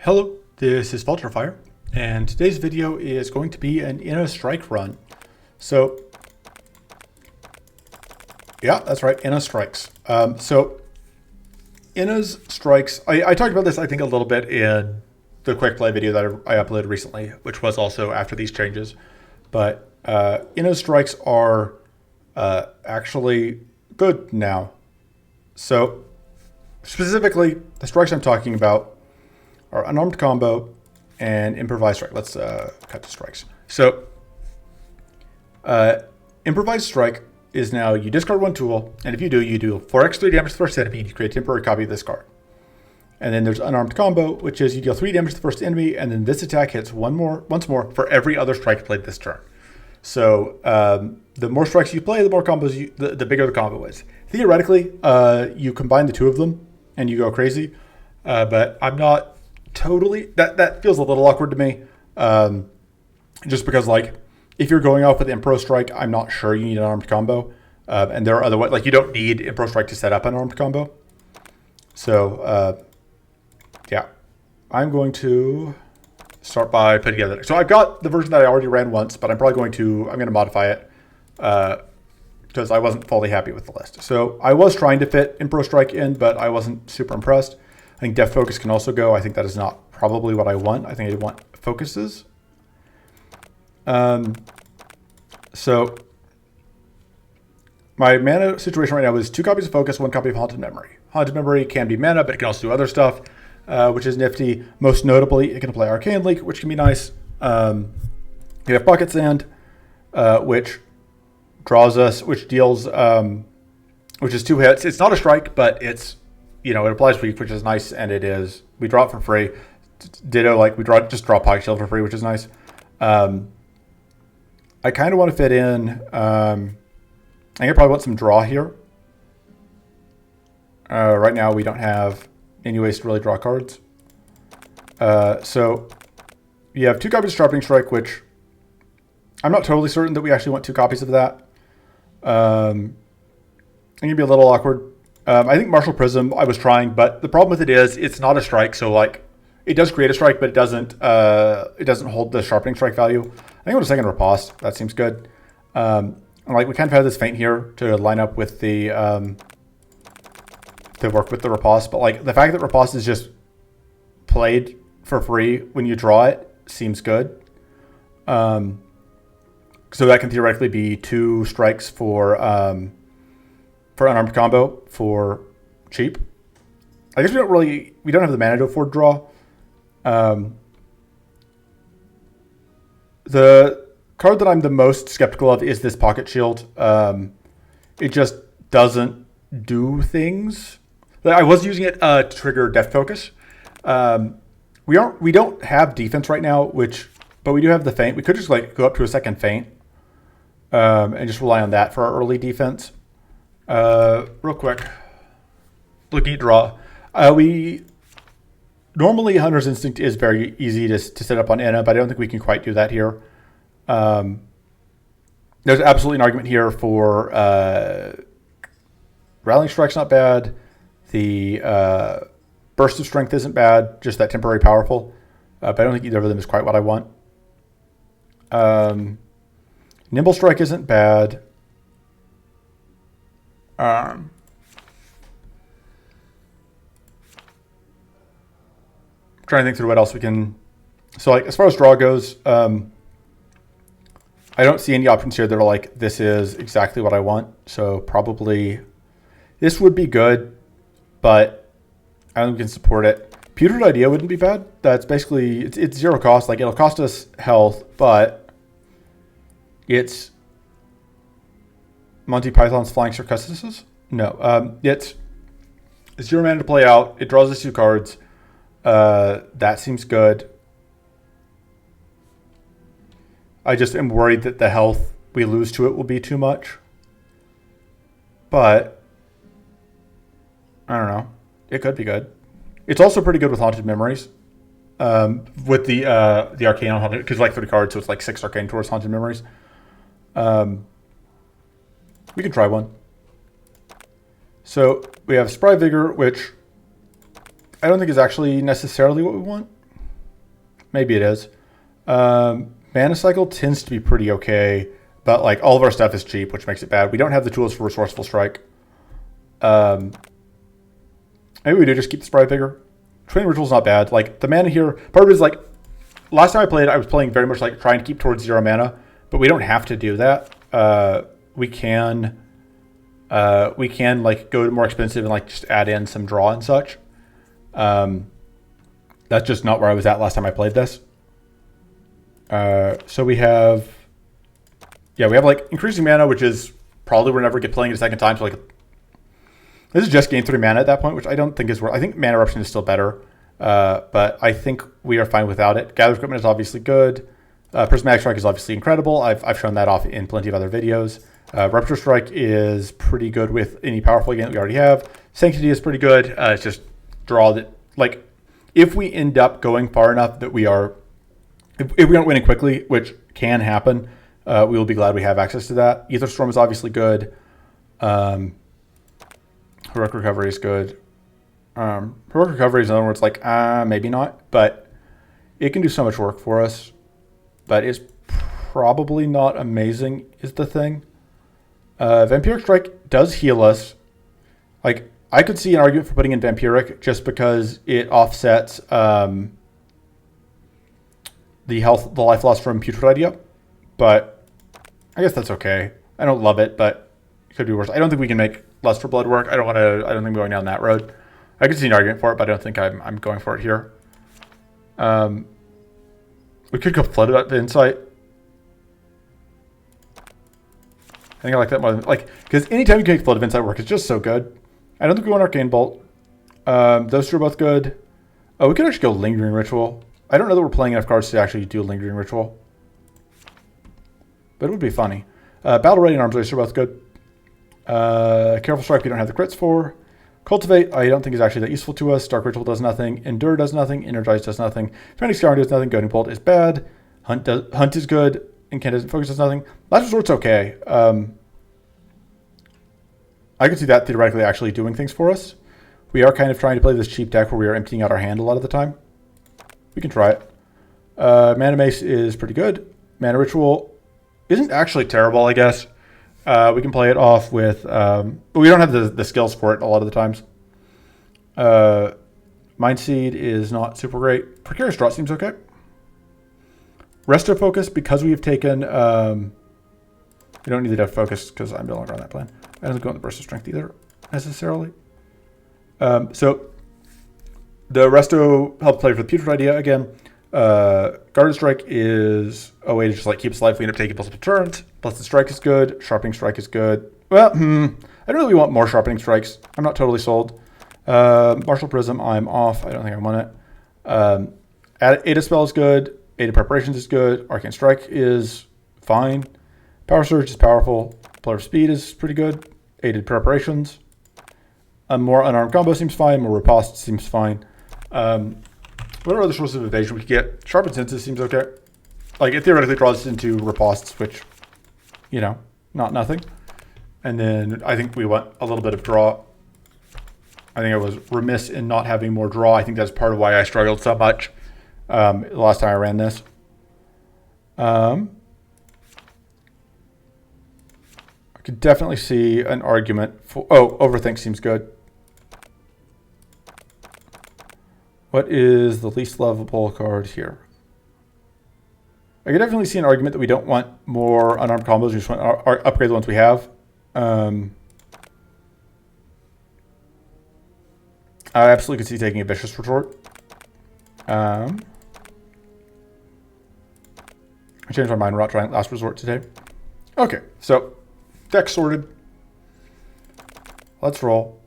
Hello, this is Vulturefire, and today's video is going to be an Inna strike run. So, yeah, that's right, Inna strikes. Inna's strikes, I talked about this I think a little bit in the quick play video that I uploaded recently, which was also after these changes. But Inna's strikes are actually good now. So, specifically, the strikes I'm talking about are unarmed combo and improvised strike. Let's cut to strikes. So improvised strike is now you discard one tool, and if you do, you do 4x 3 damage to the first enemy, and you create a temporary copy of this card. And then there's unarmed combo, which is you deal 3 damage to the first enemy, and then this attack hits once more for every other strike played this turn. So the more strikes you play, the more combos the bigger the combo is. Theoretically, you combine the two of them and you go crazy, but I'm not totally, that feels a little awkward to me, just because, like, if you're going off with Impro Strike, I'm not sure you need an armed combo, and there are other ways, like, you don't need Impro Strike to set up an armed combo. So yeah, I'm going to start by putting together, so I've got the version that I already ran once, but I'm going to modify it because I wasn't fully happy with the list. So I was trying to fit Impro Strike in, but I wasn't super impressed. I think Def Focus can also go. I think that is not probably what I want. I think I want focuses. So my mana situation right now is 2 copies of Focus, 1 copy of Haunted Memory. Haunted Memory can be mana, but it can also do other stuff, which is nifty. Most notably, it can apply Arcane Leak, which can be nice. You have Pocket Sand, which draws us, which deals, which is 2 hits. It's not a strike, but it's, it applies weak, which is nice, and we draw it for free. Ditto, like, just draw Pocket Shield for free, which is nice. I kind of want to fit in, I think I probably want some draw here. Right now, we don't have any ways to really draw cards. So you have 2 copies of Sharpening Strike, which I'm not totally certain that we actually want 2 copies of that. It can be a little awkward. I think Martial Prism, I was trying, but the problem with it is it's not a strike. So, like, it does create a strike, but it doesn't hold the Sharpening Strike value. I think I want a second Riposte. That seems good. And, like, we kind of have this feint here to line up with the to work with the Riposte. But, like, the fact that Riposte is just played for free when you draw it seems good. So that can theoretically be 2 strikes for unarmed combo for cheap. I guess we don't have the mana to afford draw. The card that I'm the most skeptical of is this Pocket Shield. It just doesn't do things. I was using it to trigger Def Focus. We don't have defense right now, but we do have the feint. We could just, like, go up to a second feint and just rely on that for our early defense. Real quick, looking at draw, normally Hunter's Instinct is very easy to set up on Inna, but I don't think we can quite do that here. There's absolutely an argument here for Rallying Strike's not bad. The Burst of Strength isn't bad, just that temporary powerful. But I don't think either of them is quite what I want. Nimble Strike isn't bad. Trying to think through what else we can. So, like, as far as draw goes, I don't see any options here that are like, this is exactly what I want. So probably this would be good, but I don't think we can support it. Putrid Idea wouldn't be bad. That's basically, it's 0 cost. Like, it'll cost us health, but it's Monty Python's Flying Circuses? No. It's 0 mana to play out. It draws us 2 cards. That seems good. I just am worried that the health we lose to it will be too much. But I don't know. It could be good. It's also pretty good with Haunted Memories. With the Arcane on Haunted, because, like, 30 cards, so it's like 6 Arcane towards Haunted Memories. We can try one. So we have Spry Vigor, which I don't think is actually necessarily what we want. Maybe it is. Mana cycle tends to be pretty okay, but like all of our stuff is cheap, which makes it bad. We don't have the tools for Resourceful Strike. Maybe we do just keep the sprite bigger. Training Ritual's not bad. Like the mana here, part of it is like, last time I played, I was playing very much like trying to keep towards 0 mana, but we don't have to do that. We can like go to more expensive and like just add in some draw and such. That's just not where I was at last time I played this. So we have like increasing mana, which is probably we'll never get playing it a second time. So like this is just gain 3 mana at that point, which I don't think is worth. I think Mana Eruption is still better, but I think we are fine without it. Gather Equipment is obviously good. Prismatic Strike is obviously incredible. I've shown that off in plenty of other videos. Rupture Strike is pretty good with any powerful again that we already have. Sanctity is pretty good. It's just draw that, like, if we end up going far enough that we are, if we aren't winning quickly, which can happen, we will be glad we have access to that. Ether Storm is obviously good. Heroic Recovery is good. Heroic Recovery is another where it's like, maybe not, but it can do so much work for us. But it's probably not amazing is the thing. Vampiric Strike does heal us. Like, I could see an argument for putting in Vampiric just because it offsets the life loss from Putrid Idea. But I guess that's okay. I don't love it, but it could be worse. I don't think we can make Lust for Blood work. I don't think we're going down that road. I could see an argument for it, but I don't think I'm going for it here. We could go Flood about the Insight. I think I like that more than, like, because anytime you can make Flood of Insight work, it's just so good. I don't think we want Arcane Bolt. Those two are both good. Oh, we could actually go Lingering Ritual. I don't know that we're playing enough cards to actually do Lingering Ritual, but it would be funny. Battle Ready and Arms Race are both good. Careful Strike we don't have the crits for. Cultivate I don't think is actually that useful to us. Dark Ritual does nothing. Endure does nothing. Energize does nothing. Panic Scour does nothing. Goading Bolt is bad. Hunt is good. Incandescent Focus does nothing. Last Resort's okay. I could see that theoretically actually doing things for us. We are kind of trying to play this cheap deck where we are emptying out our hand a lot of the time. We can try it. Mana Mace is pretty good. Mana Ritual isn't actually terrible, I guess. We can play it off with, but we don't have the skills for it a lot of the times. Mind Seed is not super great. Precarious Drought seems okay. Resto Focus, because we have taken, we don't need the Depth Focus because I'm no longer on that plan. I don't go on the Burst of Strength either, necessarily. So the Resto helps play for the Putrid Idea again. Guarded Strike is a way to just like keep us alive. We end up taking multiple turns. Plus the Strike is good. Sharpening Strike is good. Well, I don't really want more Sharpening Strikes. I'm not totally sold. Martial Prism, I'm off. I don't think I want it. Aided Spell is good. Aided Preparations is good. Arcane Strike is fine. Power Surge is powerful. Blur of Speed is pretty good. Aided Preparations. A more Unarmed Combo seems fine. More Riposte seems fine. What are other sources of evasion we could get? Sharpened Senses seems okay. Like, it theoretically draws us into Ripostes, which, you know, not nothing. And then I think we want a little bit of draw. I think I was remiss in not having more draw. I think that's part of why I struggled so much the last time I ran this. I could definitely see an argument for... Oh, Overthink seems good. What is the least lovable card here? I could definitely see an argument that we don't want more unarmed combos. We just want to upgrade the ones we have. I absolutely could see taking a Vicious Retort. I changed my mind. We're not trying Last Resort today. Okay, so deck sorted. Let's roll.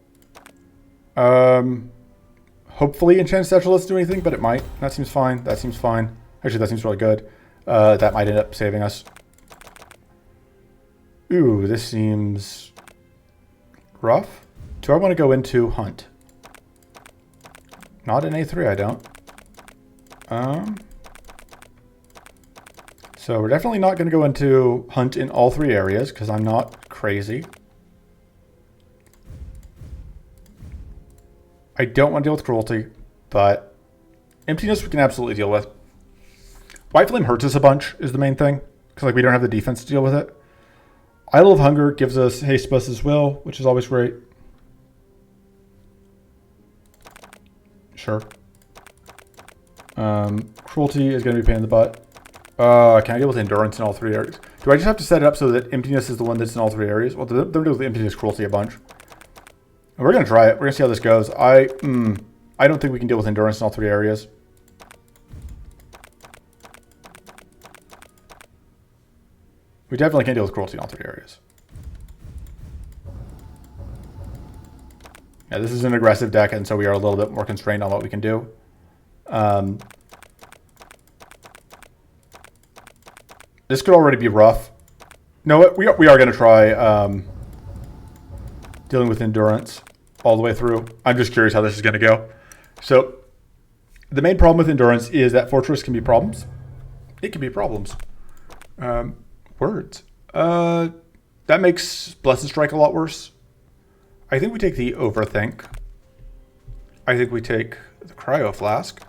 Hopefully Enchanted Statue lets do anything, but it might. That seems fine. That seems fine. Actually, that seems really good. That might end up saving us. Ooh, this seems rough. Do I want to go into Hunt? Not in A3, I don't. So we're definitely not going to go into Hunt in all 3 areas because I'm not crazy. I don't want to deal with Cruelty, but Emptiness we can absolutely deal with. White Flame hurts us a bunch is the main thing, because like we don't have the defense to deal with it. Idol of Hunger gives us haste plus as well, which is always great. Sure. Cruelty is going to be a pain in the butt. Can I deal with Endurance in all 3 areas? Do I just have to set it up so that Emptiness is the one that's in all 3 areas? Well, they're dealing with Emptiness, Cruelty a bunch. And we're going to try it. We're going to see how this goes. I don't think we can deal with Endurance in all 3 areas. We definitely can't deal with Cruelty in all 3 areas. Yeah, this is an aggressive deck, and so we are a little bit more constrained on what we can do. This could already be rough. No, we are going to try dealing with Endurance all the way through. I'm just curious how this is going to go. So the main problem with Endurance is that Fortress can be problems. It can be problems. Words. That makes Blessed Strike a lot worse. I think we take the Overthink. I think we take the Cryo Flask.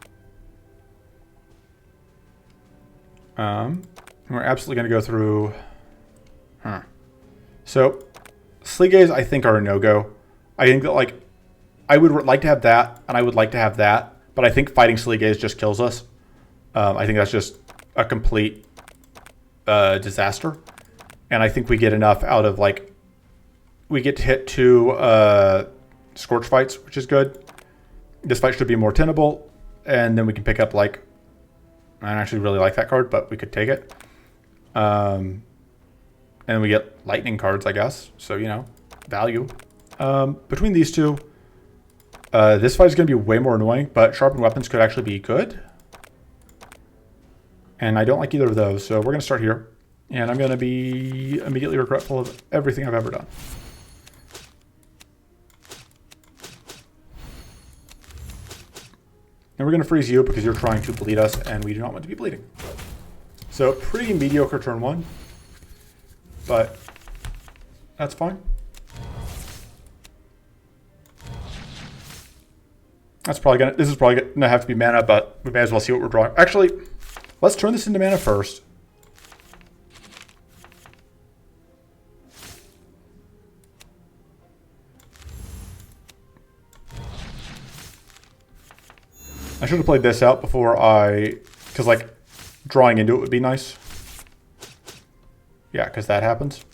We're absolutely going to go through... So, Sleep Gaze I think are a no-go. I think that, like, I would like to have that, and I would like to have that, but I think fighting Sleep Gaze just kills us. I think that's just a complete disaster. And I think we get enough out of, like, we get to hit 2 Scorch fights, which is good. This fight should be more tenable, and then we can pick up, like, I actually really like that card, but we could take it. And we get lightning cards, I guess. So, you know, value. Between these two, this fight is going to be way more annoying, but sharpened weapons could actually be good. And I don't like either of those, so we're going to start here. And I'm going to be immediately regretful of everything I've ever done. And we're going to freeze you because you're trying to bleed us, and we do not want to be bleeding. So, pretty mediocre turn 1. But that's fine. This is probably gonna have to be mana, but we may as well see what we're drawing. Actually, let's turn this into mana first. I should have played this out before because like drawing into it would be nice. Yeah, because that happens.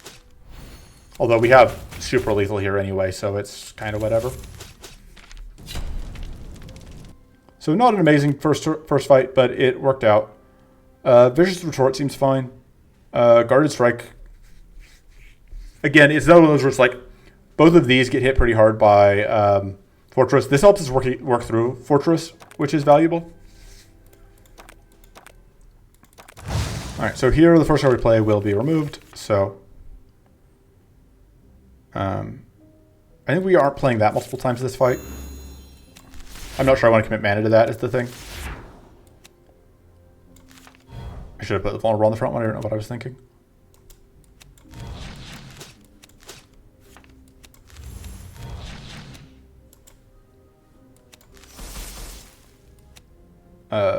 Although we have super lethal here anyway, so it's kind of whatever. So not an amazing first fight, but it worked out. Vicious Retort seems fine. Guarded Strike. Again, it's not one of those where it's like both of these get hit pretty hard by Fortress. This helps us work through Fortress, which is valuable. All right, so here the first card we play will be removed. So I think we aren't playing that multiple times this fight. I'm not sure I want to commit mana to that is the thing. I should have put the vulnerable on the front one. I don't know what I was thinking.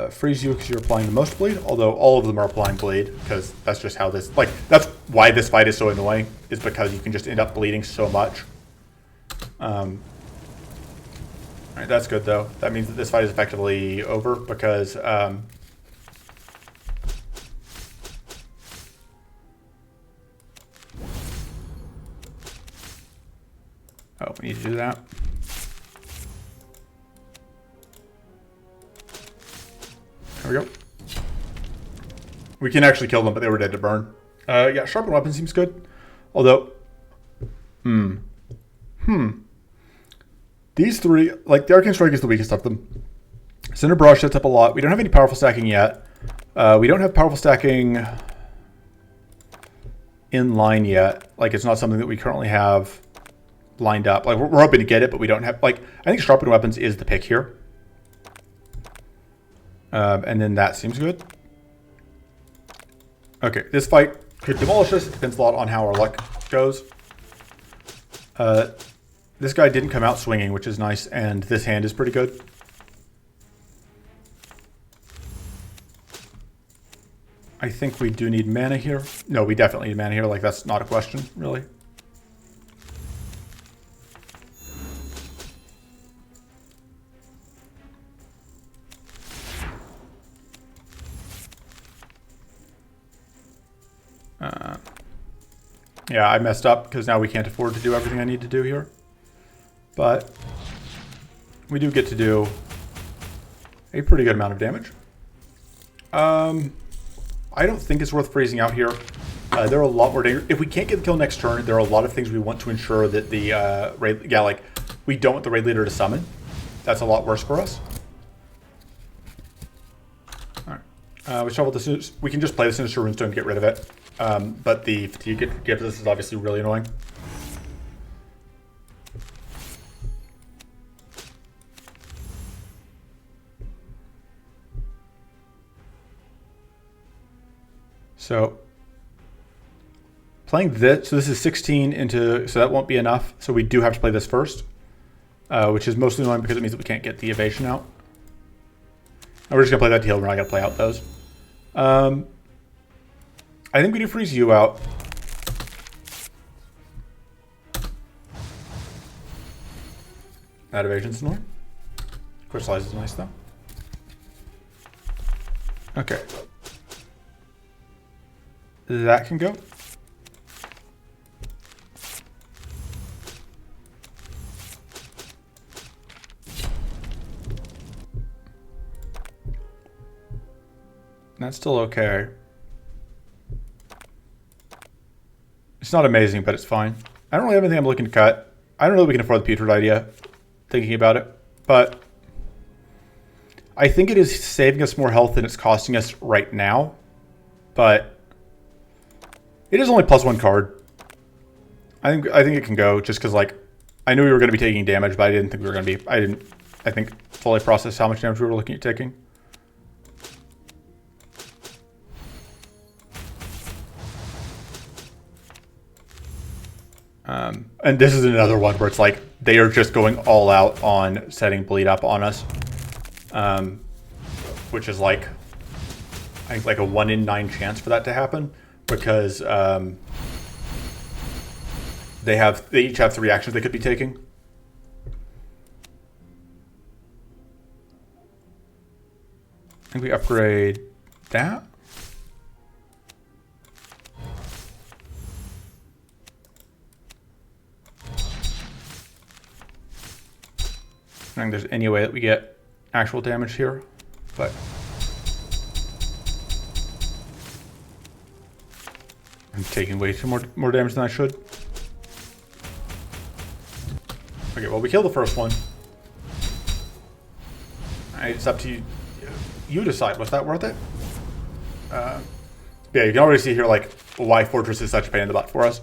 Freeze you because you're applying the most bleed, although all of them are applying bleed because that's just how this, like, that's why this fight is so annoying, is because you can just end up bleeding so much. Alright, that's good though. That means that this fight is effectively over because oh, we need to do that. There we go. We can actually kill them, but they were dead to burn. Yeah, sharpened weapon seems good. Although, these three, like the Arcane Strike is the weakest of them. Cinder Barrage sets up a lot. We don't have any powerful stacking yet. We don't have powerful stacking in line yet. Like it's not something that we currently have lined up. Like we're hoping to get it, but we don't have, like, I think sharpened weapons is the pick here. And then that seems good. Okay, this fight could demolish us. It depends a lot on how our luck goes. This guy didn't come out swinging, which is nice, and this hand is pretty good. I think we do need mana here. No, we definitely need mana here. Like, that's not a question, really. Yeah, I messed up because now we can't afford to do everything I need to do here. But we do get to do a pretty good amount of damage. I don't think it's worth freezing out here. There are a lot more dangerous. If we can't get the kill next turn, there are a lot of things we want to ensure that the raid, yeah, like we don't want the raid leader to summon. That's a lot worse for us. All right, we shovel this. We can just play the Sinister Runestone to get rid of it. But the fatigue gives us is obviously really annoying. So playing this, so this is 16 into, so that won't be enough. So we do have to play this first, which is mostly annoying because it means that we can't get the evasion out. And we're just gonna play that to heal. We're not gonna play out those. I think we do freeze you out. That evasion's annoying. Crystallize is nice though. Okay. That can go. That's still okay. It's not amazing, but it's fine. I don't really have anything I'm looking to cut. I don't know if we can afford the putrid idea, thinking about it, but I think it is saving us more health than it's costing us right now, but it is only +1 card. I think it can go just because, like, I knew we were going to be taking damage, but I didn't think we were going to be. I think, fully process how much damage we were looking at taking. And this is another one where it's like they are just going all out on setting bleed up on us, which is like I think like a 1 in 9 chance for that to happen because they each have 3 actions they could be taking. I think we upgrade that. I don't think there's any way that we get actual damage here, but I'm taking way too more damage than I should. Okay, well, we killed the first one. It's up to you. You decide. Was that worth it? Yeah, you can already see here like why Fortress is such a pain in the butt for us.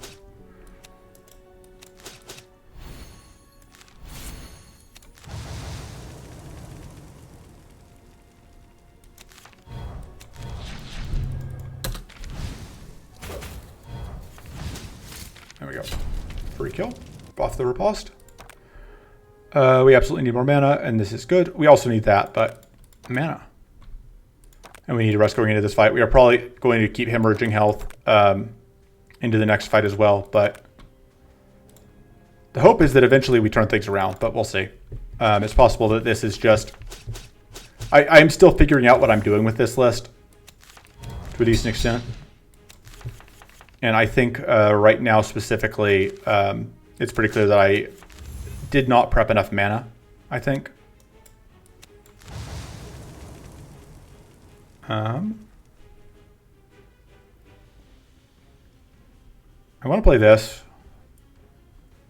There we go. Free kill. Buff the riposte. We absolutely need more mana, and this is good. We also need that, but mana. And we need to rest going into this fight. We are probably going to keep hemorrhaging health into the next fight as well, but the hope is that eventually we turn things around, but we'll see. It's possible that this is just... I'm still figuring out what I'm doing with this list to a decent extent. And I think right now specifically, it's pretty clear that I did not prep enough mana, I think. I want to play this,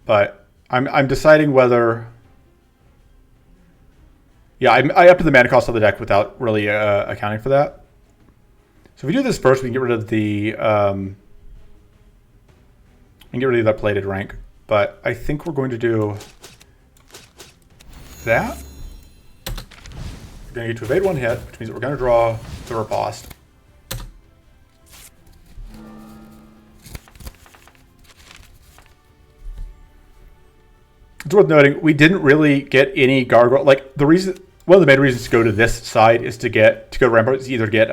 but I'm deciding whether... Yeah, I upped the mana cost of the deck without really accounting for that. So if we do this first, we can get rid of the... and get rid of that plated rank. But I think we're going to do that. We're going to get to evade 1 hit, which means that we're going to draw the riposte. It's worth noting, we didn't really get any gargoyle. Like, the reason one of the main reasons to go to this side is to go to Rampart is either get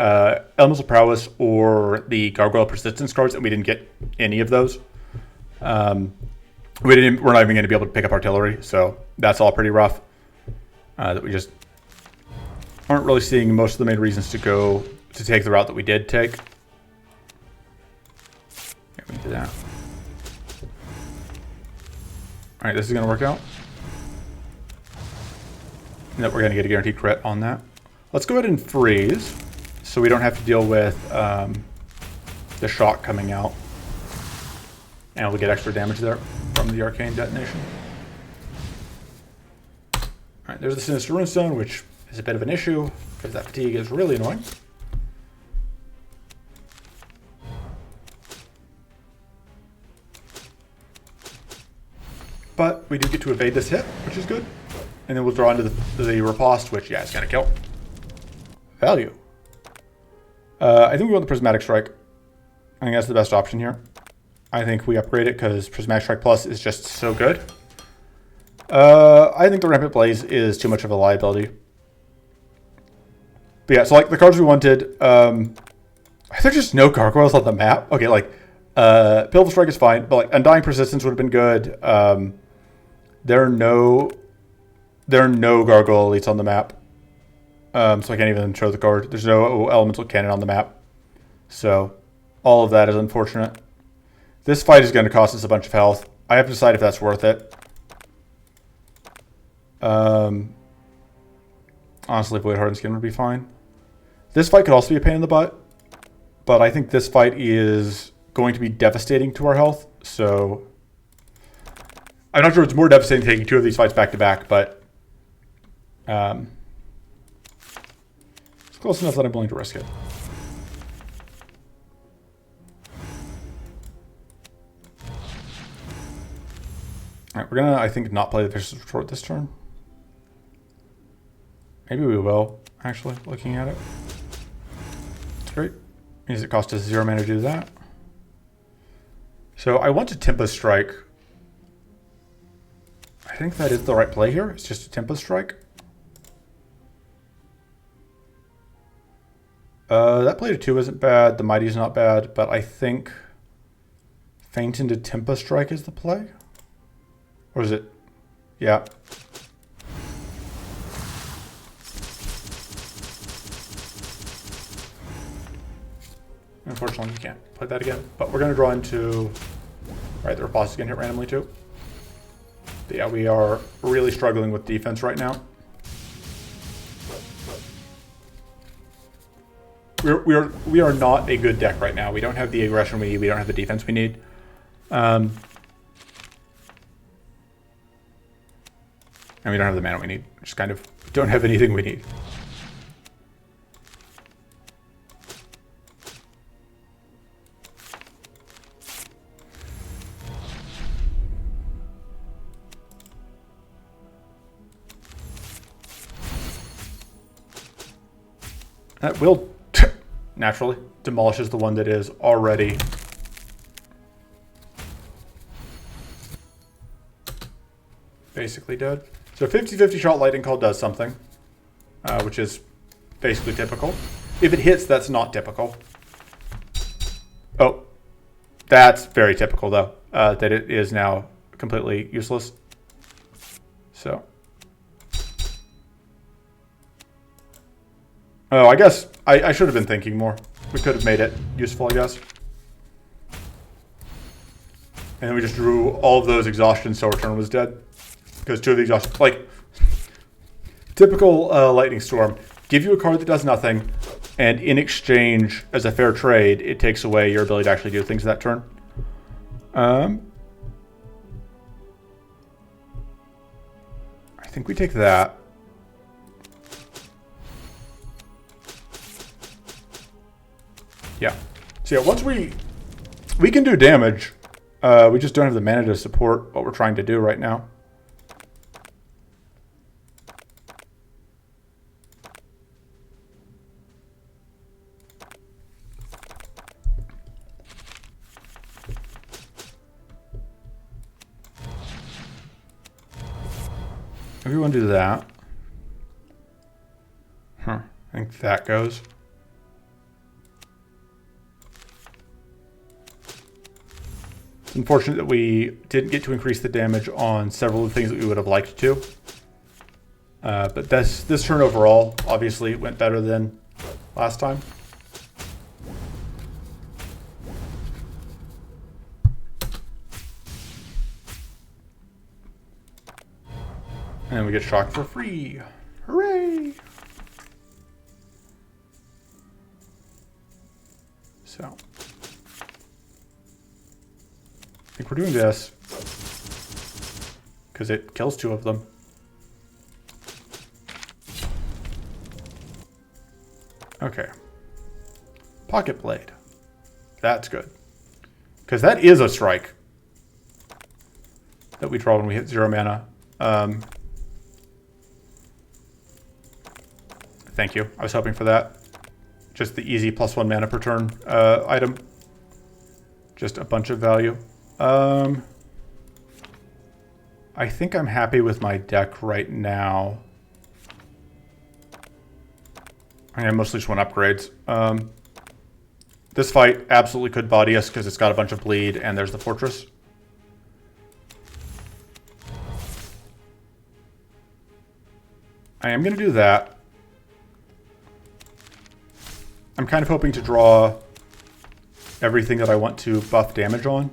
Elemental Prowess or the Gargoyle Persistence cards, and we didn't get any of those. We're not even going to be able to pick up Artillery, so that's all pretty rough. That we just aren't really seeing most of the main reasons to take the route that we did take. Here, we do that. All right, this is going to work out. And that we're going to get a guaranteed crit on that. Let's go ahead and freeze, so we don't have to deal with the shock coming out. And we'll get extra damage there from the arcane detonation. Alright, there's the Sinister Runestone, which is a bit of an issue, because that fatigue is really annoying. But we do get to evade this hit, which is good. And then we'll draw into the riposte, which, yeah, it's going to kill. Value. I think we want the Prismatic Strike. I think that's the best option here. I think we upgrade it because Prismatic Strike Plus is just so good. I think the Rampant Blaze is too much of a liability. But yeah, so like the cards we wanted, there's just no gargoyles on the map. Okay, like Pivotal Strike is fine, but like Undying Persistence would have been good. There are no gargoyle elites on the map. So I can't even show the card. There's no elemental cannon on the map. So all of that is unfortunate. This fight is going to cost us a bunch of health. I have to decide if that's worth it. Honestly, Void Hardened Skin would be fine. This fight could also be a pain in the butt. But I think this fight is going to be devastating to our health. So I'm not sure it's more devastating taking two of these fights back to back, but it's close enough that I'm willing to risk it. All right, we're gonna, I think, not play the Vicious Retort this turn. Maybe we will, actually, looking at it. It's great. Means it costs us 0 mana to do that. So I want to Tempest Strike. I think that is the right play here. It's just a Tempest Strike. That play to 2 isn't bad. The Mighty is not bad, but I think Feint into Tempest Strike is the play. Or is it? Yeah. Unfortunately, you can't play that again. But we're going to draw into... Right, the riposte is going to hit randomly too. But yeah, we are really struggling with defense right now. We are not a good deck right now. We don't have the aggression we need. We don't have the defense we need. And we don't have the mana we need. Just kind of don't have anything we need. That will naturally demolishes the one that is already basically dead. So 50-50 shot lightning call does something, which is basically typical. If it hits, that's not typical. Oh, that's very typical though, that it is now completely useless. So. Oh, I guess I should have been thinking more. We could have made it useful, I guess. And then we just drew all of those exhaustions so our turn was dead. Because 2 of the exhaustions, like, typical Lightning Storm, give you a card that does nothing, and in exchange, as a fair trade, it takes away your ability to actually do things that turn. I think we take that. Yeah. So yeah, once we can do damage, we just don't have the mana to support what we're trying to do right now. If we want to do that. think that goes. It's unfortunate that we didn't get to increase the damage on several of the things that we would have liked to. But this turn overall obviously went better than last time. And we get shocked for free. Hooray! So, I think we're doing this because it kills 2 of them. Okay. Pocket Blade. That's good. Because that is a strike that we draw when we hit 0 mana. Thank you. I was hoping for that. Just the easy +1 mana per turn item. Just a bunch of value. I think I'm happy with my deck right now. I mostly just want upgrades. This fight absolutely could body us because it's got a bunch of bleed and there's the fortress. I am going to do that. I'm kind of hoping to draw everything that I want to buff damage on.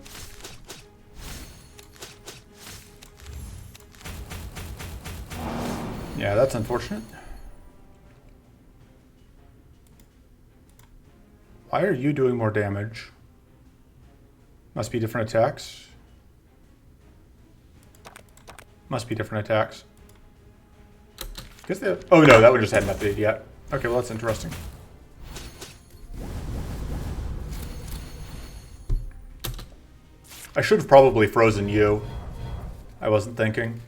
Yeah, that's unfortunate. Why are you doing more damage? Must be different attacks. Must be different attacks. Guess they have... Oh no, that one just hadn't updated yet. Okay, well that's interesting. I should have probably frozen you. I wasn't thinking.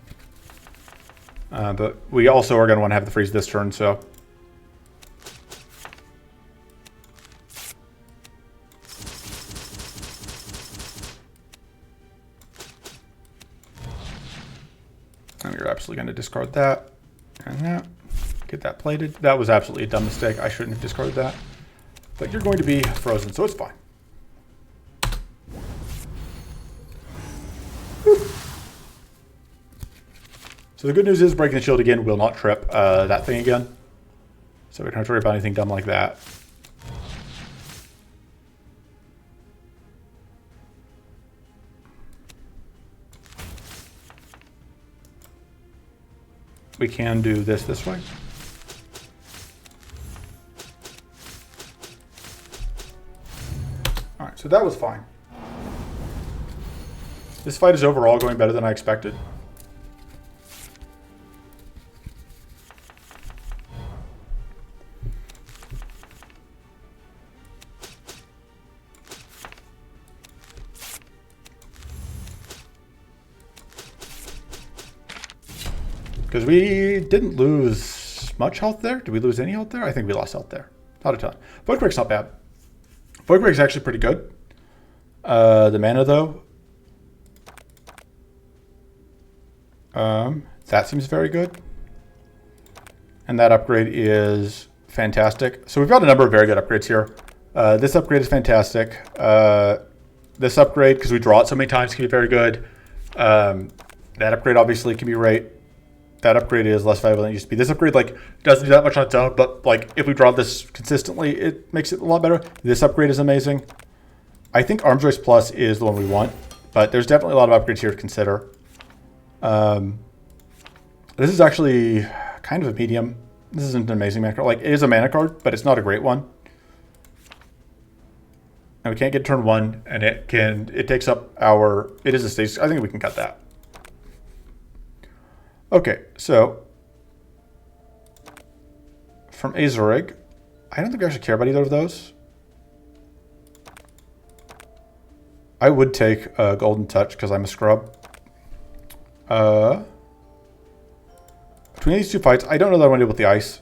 But we also are going to want to have the freeze this turn, so... And you're absolutely going to discard that. And that. Get that plated. That was absolutely a dumb mistake. I shouldn't have discarded that. But you're going to be frozen, so it's fine. So the good news is breaking the shield again will not trip that thing again. So we don't have to worry about anything dumb like that. We can do this way. All right, so that was fine. This fight is overall going better than I expected. Because we didn't lose much health there. Did we lose any health there? I think we lost health there. Not a ton. Void Break's not bad. Void Break's actually pretty good. The mana, though. That seems very good. And that upgrade is fantastic. So we've got a number of very good upgrades here. This upgrade is fantastic. This upgrade, because we draw it so many times, can be very good. That upgrade obviously can be great. That upgrade is less valuable than it used to be. This upgrade doesn't do that much on its own, but if we draw this consistently, it makes it a lot better. This upgrade is amazing. I think Arms Race Plus is the one we want, but there's definitely a lot of upgrades here to consider. This is actually kind of a medium. This isn't an amazing mana card. It is a mana card, but it's not a great one. And we can't get turn 1, and it takes up our... It is a stage. I think we can cut that. Okay, so from Azurig, I don't think I actually care about either of those. I would take a Golden Touch because I'm a scrub. Between these two fights, I don't know that I want to deal with the ice.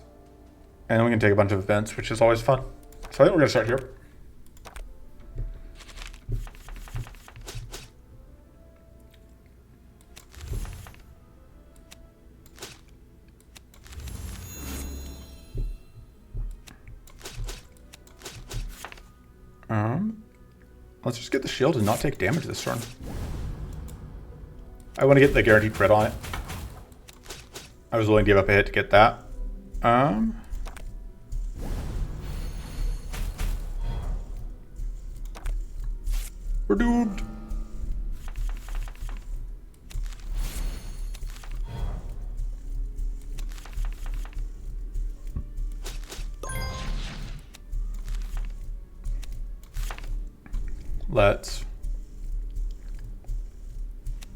And then we can take a bunch of events, which is always fun. So I think we're going to start here. Let's just get the shield and not take damage this turn. I want to get the guaranteed crit on it. I was willing to give up a hit to get that. We're doomed. Let's...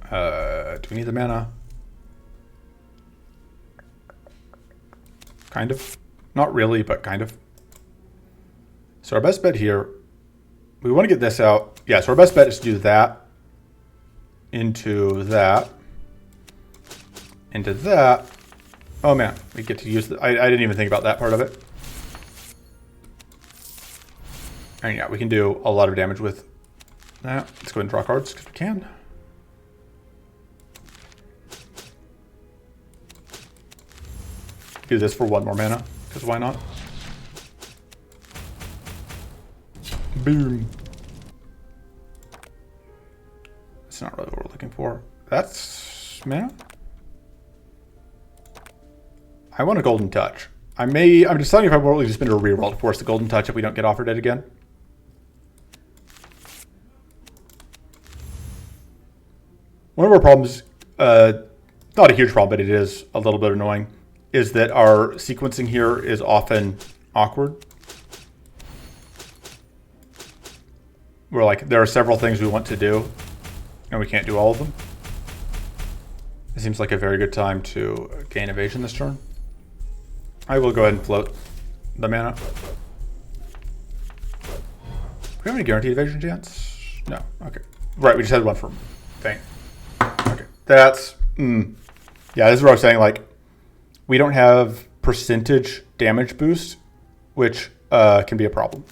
do we need the mana? Kind of. Not really, but kind of. So our best bet here, we want to get this out. Yeah, so our best bet is to do that, into that, into that. Oh man, we get to use the, I didn't even think about that part of it. And yeah, we can do a lot of damage with that. Let's go ahead and draw cards because we can. Do this for one more mana, because why not? Boom. That's not really what we're looking for. That's mana. I want a golden touch. I'm deciding if I will just spend a reroll to force the golden touch if we don't get offered it again. One of our problems, not a huge problem, but it is a little bit annoying, is that our sequencing here is often awkward. We're like, there are several things we want to do, and we can't do all of them. It seems like a very good time to gain evasion this turn. I will go ahead and float the mana. Do we have any guaranteed evasion chance? No. Okay. Right, we just had one for thing. Okay. That's... Yeah, this is what I was saying, like, we don't have percentage damage boost, which can be a problem.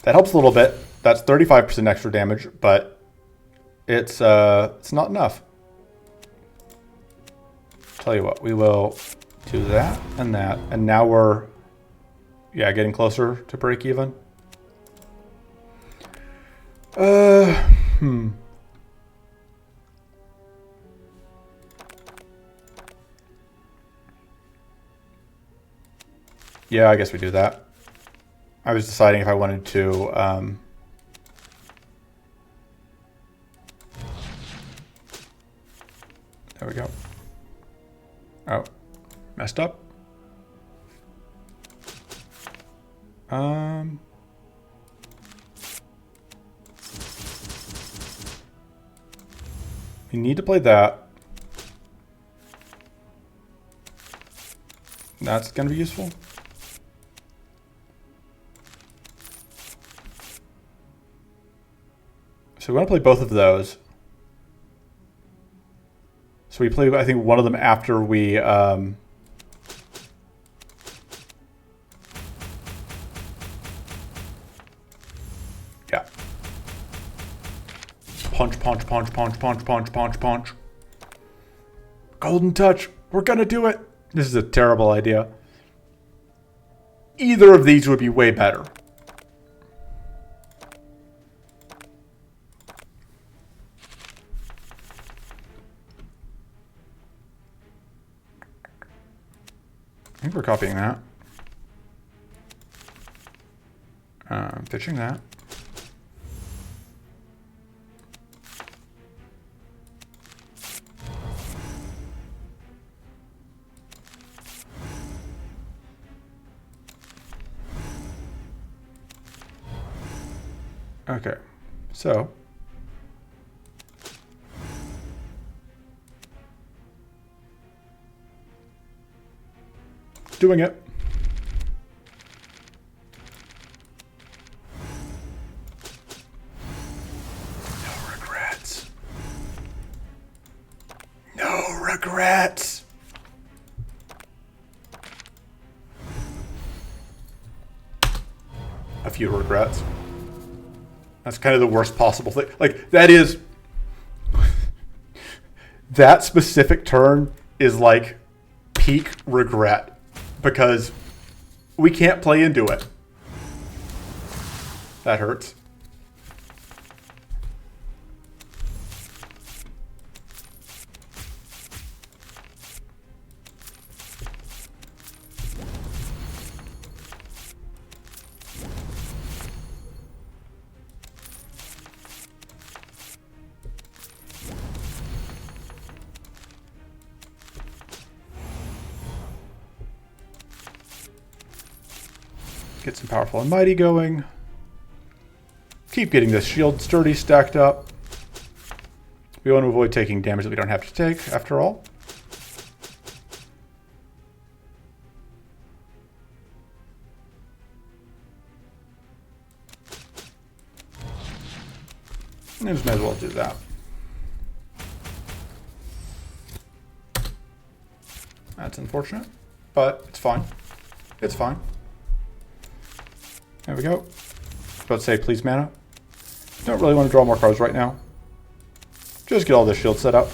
That helps a little bit. That's 35% extra damage, but it's not enough. Tell you what, we will do that, and now we're, yeah, getting closer to break even. Yeah, I guess we do that. I was deciding if I wanted to... there we go. Oh, messed up. We need to play that. That's going to be useful. So we want to play both of those. So we play, I think, one of them after we... yeah. Punch, punch, punch, punch, punch, punch, punch, punch. Golden touch. We're going to do it. This is a terrible idea. Either of these would be way better. I think we're copying that. Pitching that. Okay, so doing it. No regrets. No regrets. A few regrets. That's kind of the worst possible thing. Like, that is... that specific turn is like peak regret. Because we can't play into it. That hurts. Get some powerful and mighty going. Keep getting this shield sturdy stacked up. We want to avoid taking damage that we don't have to take, after all. And just might as well do that. That's unfortunate, but it's fine. It's fine. There we go. About to say, please mana. Don't really want to draw more cards right now. Just get all this shield set up.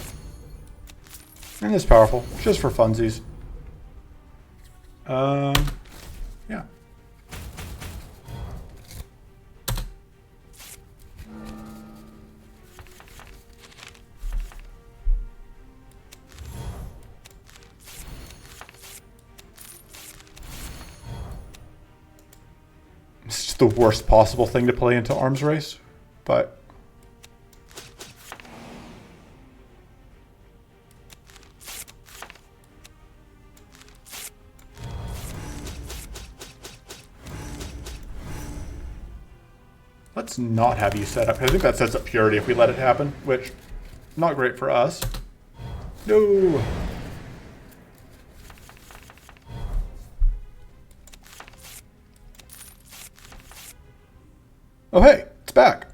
And it's powerful, just for funsies. Yeah. It's just the worst possible thing to play into Arms Race, but let's not have you set up. I think that sets up Purity if we let it happen, which not great for us. No. Oh hey, it's back.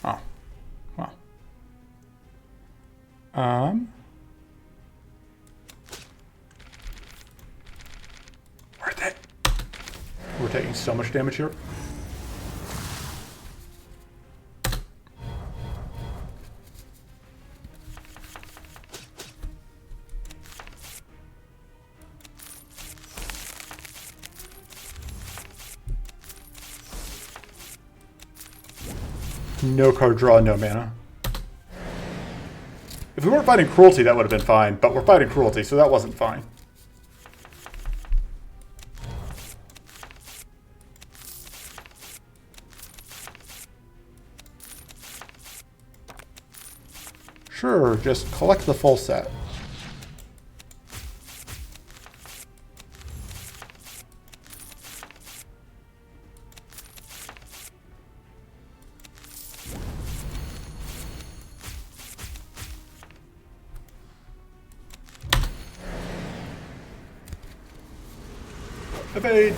Oh, well. Worth it. We're taking so much damage here. No card draw, no mana. If we weren't fighting Cruelty, that would have been fine, but we're fighting Cruelty, so that wasn't fine. Sure, just collect the full set. Evade!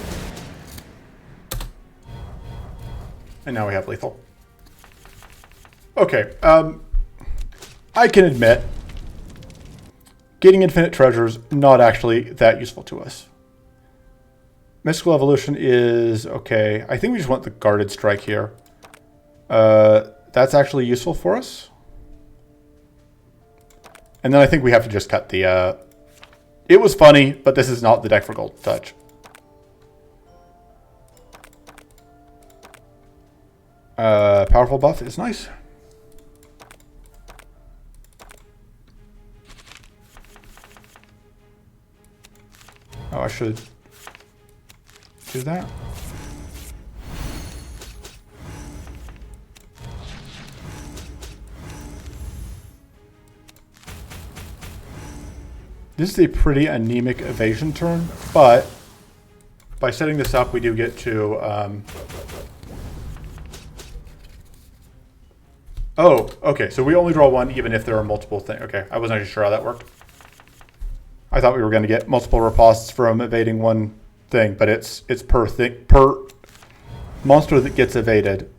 And now we have lethal. Okay, I can admit, getting infinite treasures, not actually that useful to us. Mystical Evolution is okay. I think we just want the Guarded Strike here. That's actually useful for us. And then I think we have to just cut the... It was funny, but this is not the deck for Gold Touch. Powerful buff is nice. Oh, I should do that. This is a pretty anemic evasion turn, but by setting this up, we do get to... Oh, okay, so we only draw one even if there are multiple things. Okay, I wasn't actually sure how that worked. I thought we were going to get multiple ripostes from evading one thing, but it's per thing, per monster that gets evaded.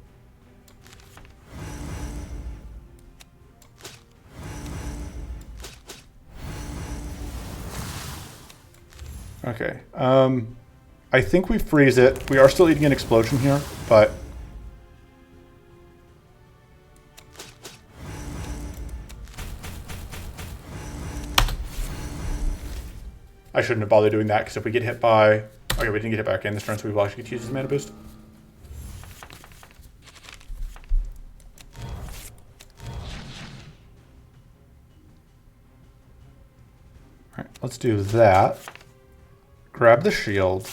Okay, I think we freeze it. We are still eating an explosion here, but... I shouldn't have bothered doing that, because if we get hit by... Okay, we didn't get hit back in this turn, so we will actually get to use his mana boost. Alright, let's do that. Grab the shield.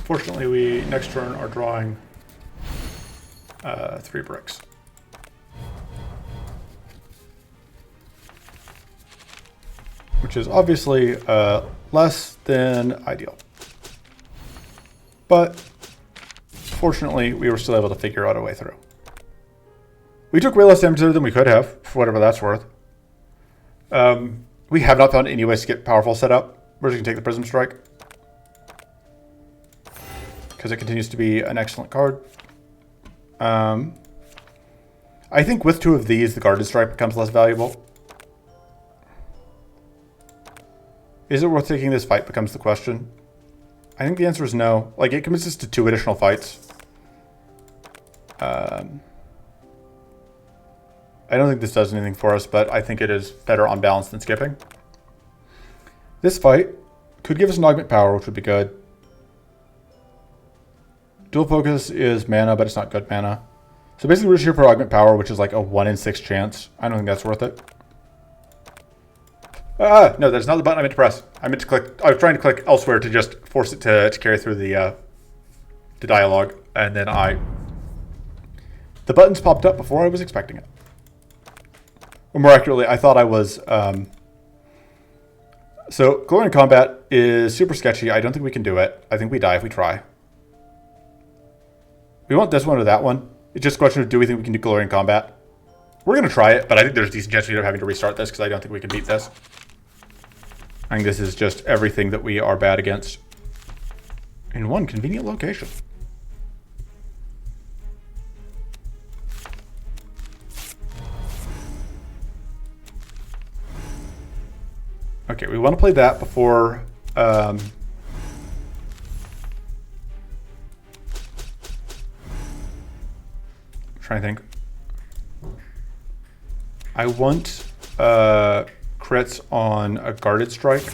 Fortunately, we next turn are drawing 3 bricks. Which is obviously less than ideal. But fortunately, we were still able to figure out a way through. We took way less damage than we could have, for whatever that's worth. We have not found any ways to get powerful set up. We're just going to take the Prism Strike, because it continues to be an excellent card. I think with 2 of these, the Guarded Strike becomes less valuable. Is it worth taking this fight becomes the question. I think the answer is no. Like, it commits us to 2 additional fights. I don't think this does anything for us, but I think it is better on balance than skipping. This fight could give us an Augment Power, which would be good. Dual Focus is mana, but it's not good mana. So basically we're just here for Augment Power, which is like a 1 in 6 chance. I don't think that's worth it. No, that's not the button I meant to press. I meant to click, I was trying to click elsewhere to just force it to carry through the dialogue. And then the buttons popped up before I was expecting it. Or more accurately, I thought I was, so Glory in Combat is super sketchy. I don't think we can do it. I think we die if we try. We want this one or that one. It's just a question of, do we think we can do Glory in Combat? We're going to try it, but I think there's a decent chance we end up having to restart this, because I don't think we can beat this. I think this is just everything that we are bad against in one convenient location. Okay, we want to play that before... trying to think. I want crits on a Guarded Strike.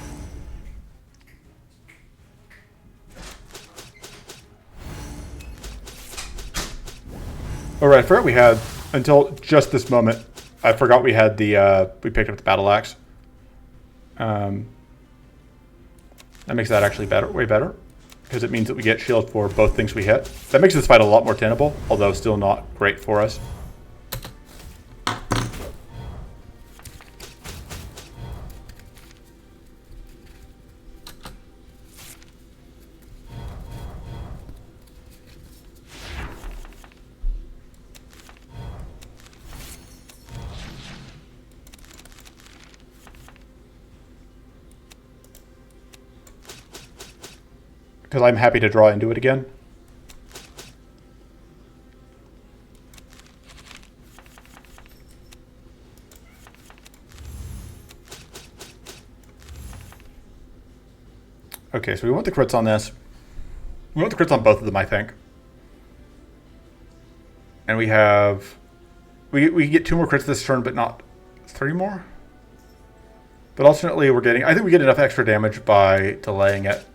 All right, I forgot we had, until just this moment, I forgot we had the, we picked up the Battle Axe. That makes that actually better, way better, because it means that we get shield for both things we hit. That makes this fight a lot more tenable, although still not great for us. Because I'm happy to draw into it again. Okay, so we want the crits on this. We want the crits on both of them, I think. And we have... We get 2 more crits this turn, but not 3 more? But ultimately we're getting... I think we get enough extra damage by delaying it.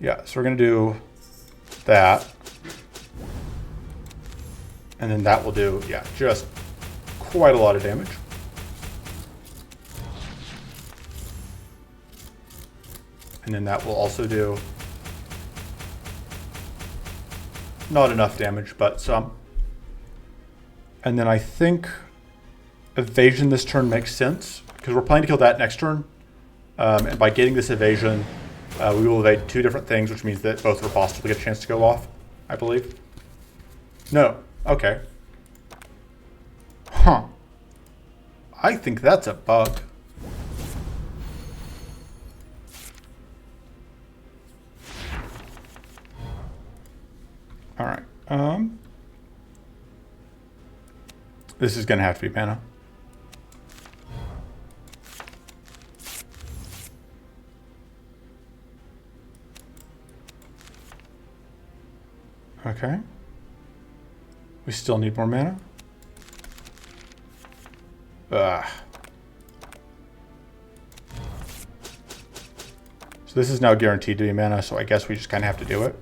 Yeah, so we're going to do that. And then that will do, yeah, just quite a lot of damage. And then that will also do Not enough damage, but some. And then I think evasion this turn makes sense, because we're planning to kill that next turn. And by getting this evasion, we will evade 2 different things, which means that both ripostes will get a chance to go off, I believe. No. Okay. Huh. I think that's a bug. Alright. This is going to have to be mana. Okay. We still need more mana. Ugh. So this is now guaranteed to be mana, so I guess we just kind of have to do it.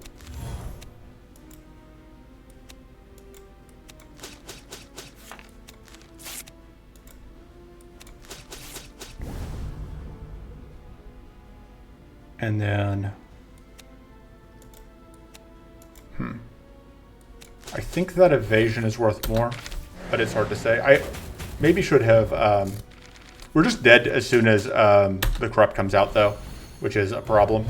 And then... I think that evasion is worth more, but it's hard to say. I maybe should have... we're just dead as soon as the corrupt comes out, though, which is a problem.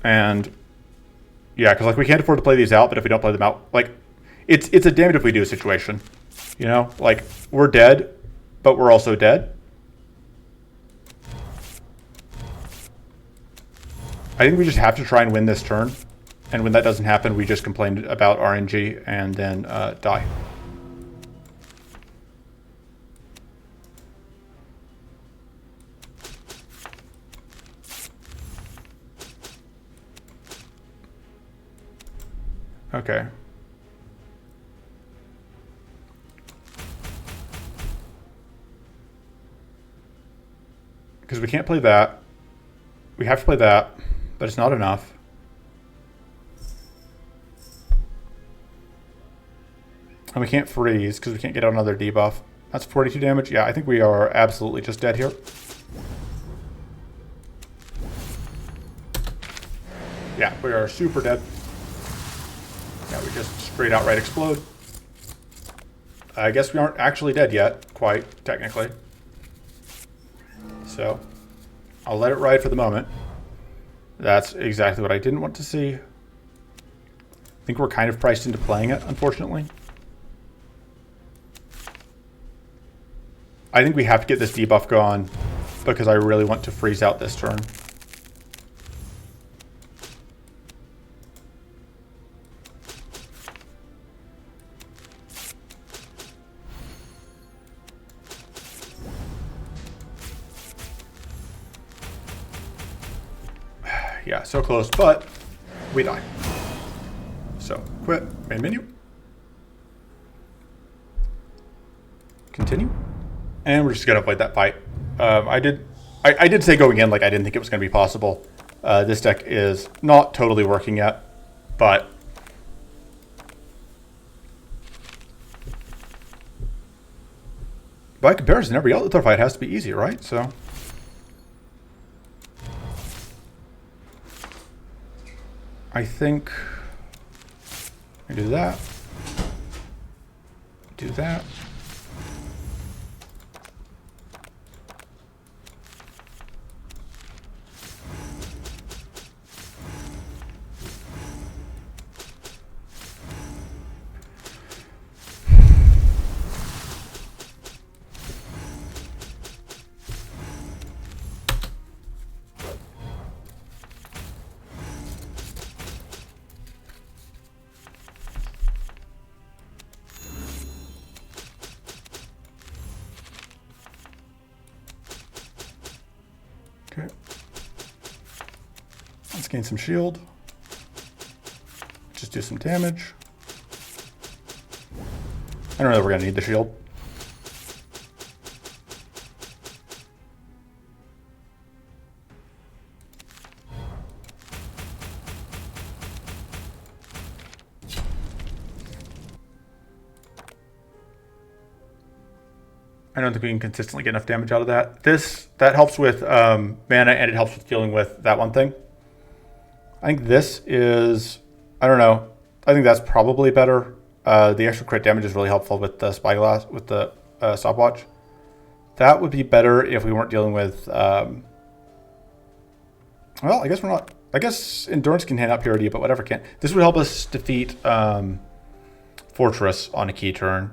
And yeah, because like we can't afford to play these out, but if we don't play them out, like it's a damned if we do situation. You know, like we're dead, but we're also dead. I think we just have to try and win this turn. And when that doesn't happen, we just complain about RNG and then die. Okay. Because we can't play that. We have to play that, but it's not enough. And we can't freeze because we can't get out another debuff. That's 42 damage. Yeah, I think we are absolutely just dead here. Yeah, we are super dead. Yeah, we just straight outright explode. I guess we aren't actually dead yet, quite, technically. So, I'll let it ride for the moment. That's exactly what I didn't want to see. I think we're kind of priced into playing it, unfortunately. I think we have to get this debuff gone because I really want to freeze out this turn. Yeah, so close, but we die. So, quit, main menu. Continue. And we're just gonna play that fight. I did say going in, like I didn't think it was gonna be possible. This deck is not totally working yet, but by comparison, every outlaw fight has to be easy, right? So I think I do that. Do that. Okay. Let's gain some shield. Just do some damage. I don't know if we're gonna need the shield. I don't think we can consistently get enough damage out of that. That helps with mana, and it helps with dealing with that one thing. I think this is, I don't know. I think that's probably better. The extra crit damage is really helpful with the spyglass, with the stopwatch. That would be better if we weren't dealing with, well, I guess we're not, I guess Endurance can hand out Purity, but whatever can. This would help us defeat Fortress on a key turn.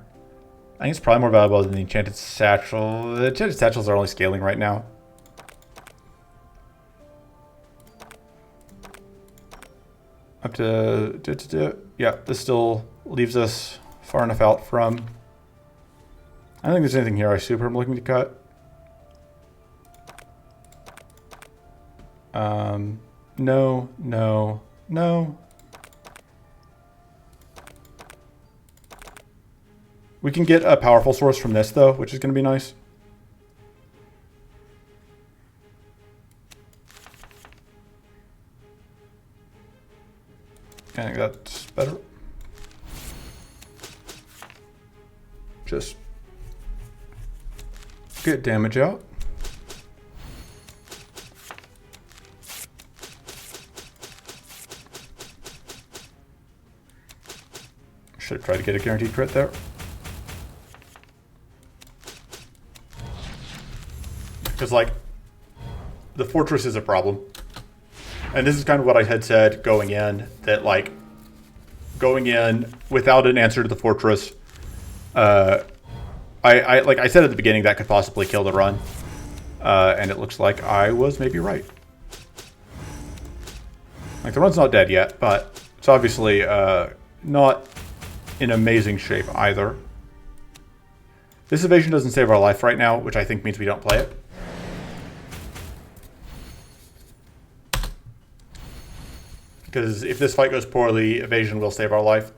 I think it's probably more valuable than the Enchanted Satchel. The Enchanted Satchels are only scaling right now. Up to, yeah, this still leaves us far enough out from, I don't think there's anything here I super am looking to cut. No, no, no. We can get a powerful source from this though, which is going to be nice. I think that's better. Just get damage out. Should have tried to get a guaranteed crit there. Because, like, the Fortress is a problem. And this is kind of what I had said going in, that, like, going in without an answer to the Fortress, like I said at the beginning, that could possibly kill the run. And it looks like I was maybe right. Like, the run's not dead yet, but it's obviously not in amazing shape either. This evasion doesn't save our life right now, which I think means we don't play it. Because if this fight goes poorly, evasion will save our life.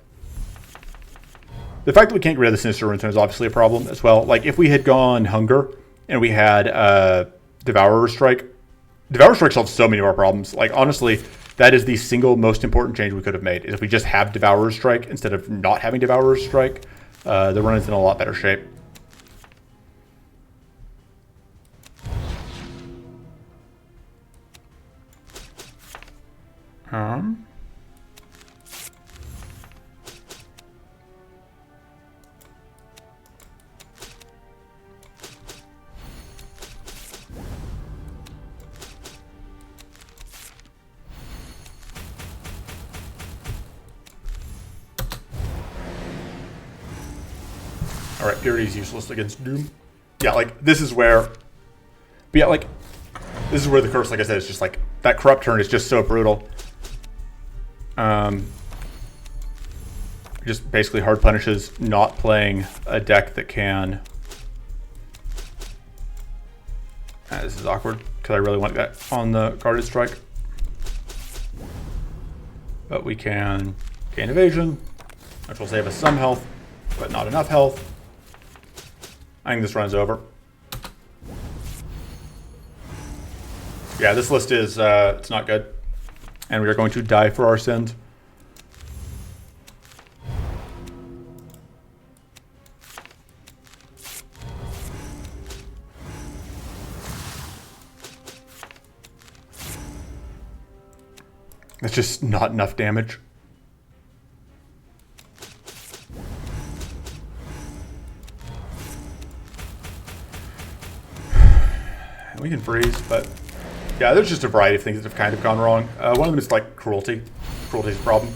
The fact that we can't get rid of the Sinister Rune is obviously a problem as well. Like, if we had gone Hunger and we had Devourer's Strike, Devourer's Strike solves so many of our problems. Like, honestly, that is the single most important change we could have made, is if we just have Devourer's Strike instead of not having Devourer's Strike. The run is in a lot better shape. Alright, Purity is useless against Doom. Yeah, like, this is where... But yeah, like, this is where the curse, like I said, is just like... That Corrupt turn is just so brutal. Just basically hard punishes not playing a deck that can... this is awkward, because I really want that on the Guarded Strike. But we can gain evasion, which will save us some health, but not enough health. I think this run's over. Yeah, this list is, it's not good. And we are going to die for our sins. It's just not enough damage. We can freeze, but yeah, there's just a variety of things that have kind of gone wrong. One of them is like cruelty. Cruelty is a problem.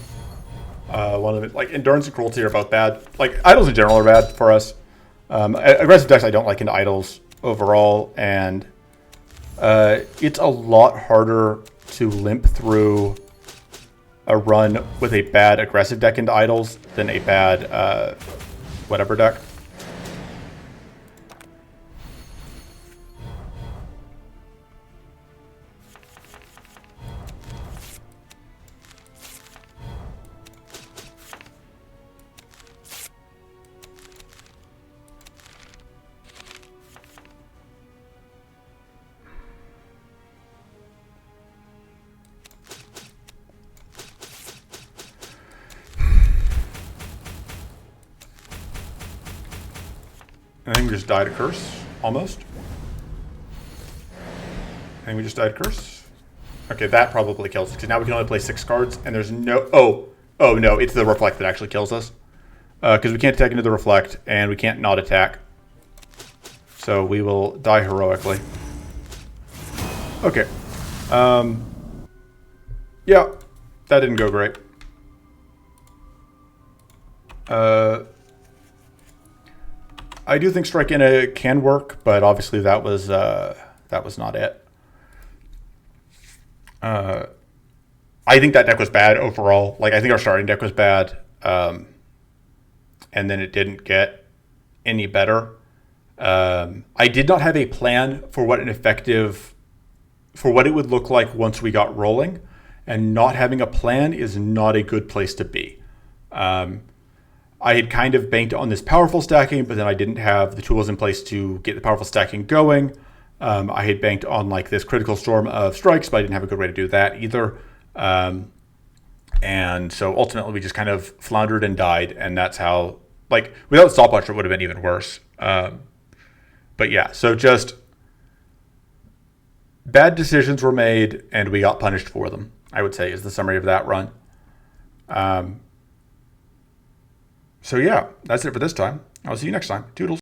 One of them, like endurance and cruelty are both bad. Like idols in general are bad for us. Aggressive decks I don't like into idols overall, and it's a lot harder to limp through a run with a bad aggressive deck into idols than a bad whatever deck. I think we just died a curse, almost. I think we just died a curse. Okay, that probably kills us, because now we can only play 6 cards, and there's no... Oh, no, it's the Reflect that actually kills us. Because we can't attack into the Reflect, and we can't not attack. So we will die heroically. Okay. Yeah, that didn't go great. I do think Strike Inna can work, but obviously that was not it. I think that deck was bad overall. Like, I think our starting deck was bad, and then it didn't get any better. I did not have a plan for what it would look like once we got rolling, and not having a plan is not a good place to be. I had kind of banked on this powerful stacking, but then I didn't have the tools in place to get the powerful stacking going. I had banked on like this critical storm of strikes, but I didn't have a good way to do that either. And so ultimately we just kind of floundered and died, and that's how, like, without Stopwatch it would have been even worse. But yeah, so just bad decisions were made and we got punished for them, I would say, is the summary of that run. So yeah, that's it for this time. I'll see you next time. Toodles.